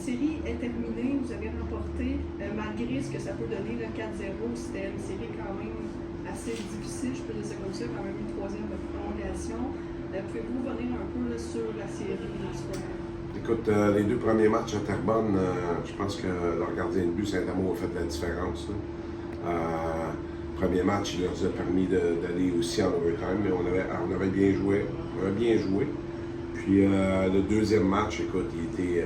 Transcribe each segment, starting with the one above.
série est terminée, vous avez remporté, malgré ce que ça peut donner, le 4-0, c'était une série quand même assez difficile, je peux dire ça comme ça, quand même une troisième prolongation. Pouvez-vous revenir un peu là, sur la série de l'histoire? Écoute, les deux premiers matchs à Terrebonne, je pense que leur gardien de but, Saint-Amour, a fait la différence. Premier match, il leur a permis d'aller aussi en overtime, mais on avait bien joué. On avait bien joué. Puis le deuxième match, écoute, il était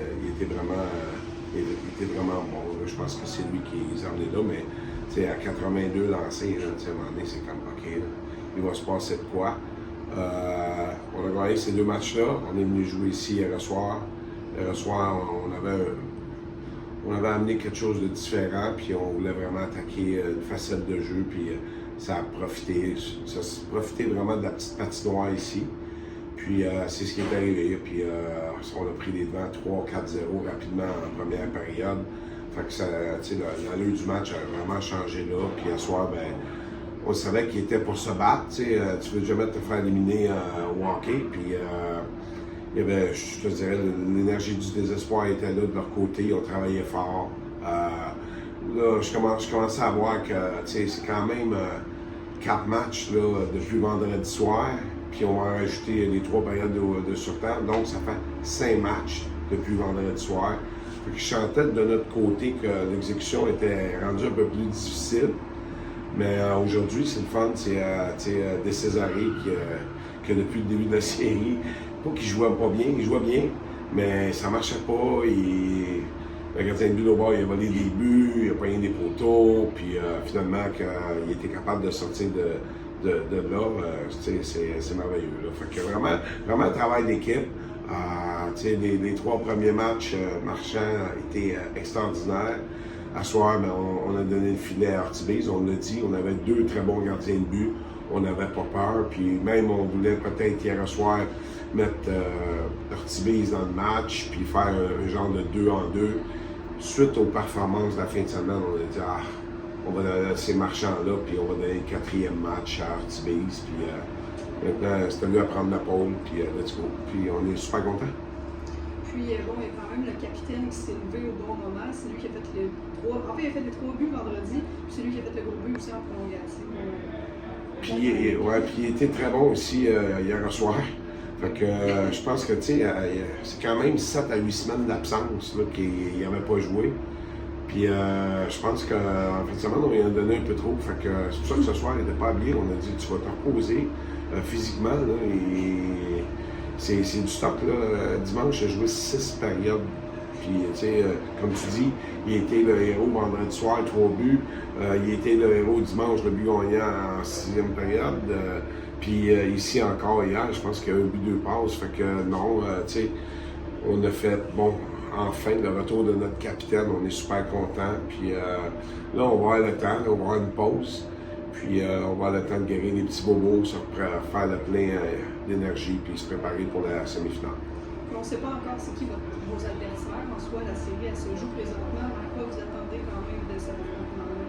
vraiment bon. Là. Je pense que c'est lui qui les a amenés là, mais à 82 lancés, là, à un moment donné, c'est comme OK, là, il va se passer de quoi. On a gagné ces deux matchs-là. On est venu jouer ici hier soir. Hier soir, on avait amené quelque chose de différent, puis on voulait vraiment attaquer une facette de jeu, puis ça a profité vraiment de la petite patinoire ici. Puis c'est ce qui est arrivé, puis on a pris les devants 3-4-0 rapidement en première période. Fait que ça, l'allure du match a vraiment changé là, puis hier soir, ben, on savait qu'il était pour se battre, tu veux jamais te faire éliminer au hockey, puis il y avait, je te dirais, l'énergie du désespoir était là de leur côté, ils ont travaillé fort. Là, je commençais à voir que c'est quand même 4 matchs là, depuis vendredi soir, puis on va rajouter les 3 périodes de surtemps, donc ça fait 5 matchs depuis vendredi soir. Fait que je sentais de notre côté que l'exécution était rendue un peu plus difficile. Mais aujourd'hui, c'est le fun, c'est De Césaré qui depuis le début de la série, pas qu'il jouait pas bien, il jouait bien, mais ça marchait pas. Le gardien de but au bord, il a volé des buts, il a pogné des poteaux, puis finalement, il était capable de sortir de là, c'est merveilleux. Là. Fait que vraiment un travail d'équipe. Les 3 premiers matchs marchands étaient extraordinaires. À soir, ben, on a donné le filet à Ortibiz, on l'a dit, on avait 2 très bons gardiens de but, on n'avait pas peur, puis même on voulait peut-être hier soir mettre Ortibiz dans le match, puis faire un genre de 2-en-2. Suite aux performances de la fin de semaine, on a dit on va donner ces marchands-là, puis on va donner le 4e match à Ortibiz, puis maintenant c'est à lui à prendre la pôle, puis let's go, puis on est super contents. Puis bon, il y a quand même le capitaine qui s'est levé au bon moment. C'est lui qui a fait les 3. En fait, il a fait les 3 buts vendredi, puis c'est lui qui a fait le gros but aussi en prolongation. Puis il était très bon aussi hier soir. Fait que je pense que c'est quand même 7 à 8 semaines d'absence qu'il n'avait pas joué. Puis je pense qu'en fin de semaine, on lui a donné un peu trop. Fait que c'est pour ça que ce soir, il n'était pas habillé. On a dit tu vas te reposer physiquement. Là, et c'est du stock. Là. Dimanche, il a joué 6 périodes. Puis, comme tu dis, il était le héros vendredi soir, 3 buts. Il était le héros dimanche, le but gagnant en 6e période. Puis ici encore hier, je pense qu'il y a un but, 2 passes. Fait que non, on a fait, bon, enfin, le retour de notre capitaine. On est super contents. Puis là, on va avoir le temps, là, on va avoir une pause. Puis on va avoir le temps de guérir les petits bobos, faire le plein d'énergie, puis se préparer pour la semi-finale. On ne sait pas encore c'est qui vos adversaires. En soi, la série, elle se joue présentement. À quoi vous attendez quand même de cette affrontement-là?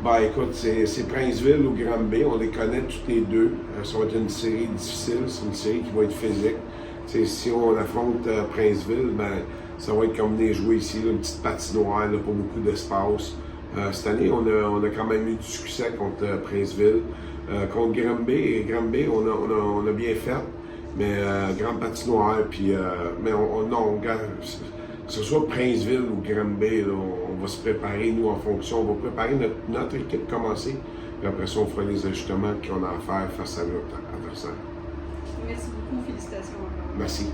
Ben écoute, c'est Princeville ou Granby. On les connaît toutes les deux. Ça va être une série difficile. C'est une série qui va être physique. Si on affronte Princeville, ben ça va être comme venir jouer ici, là, une petite patinoire, là, pas beaucoup d'espace. Cette année, on a quand même eu du succès contre Princeville. Contre Granby, on a bien fait. Mais grande patinoire, puis mais non, que ce soit Princeville ou Granby, là, on va se préparer, nous, en fonction, on va préparer notre équipe commencer, puis après ça, on fera les ajustements qu'on a à faire face à notre adversaire. Merci beaucoup, félicitations encore. Merci.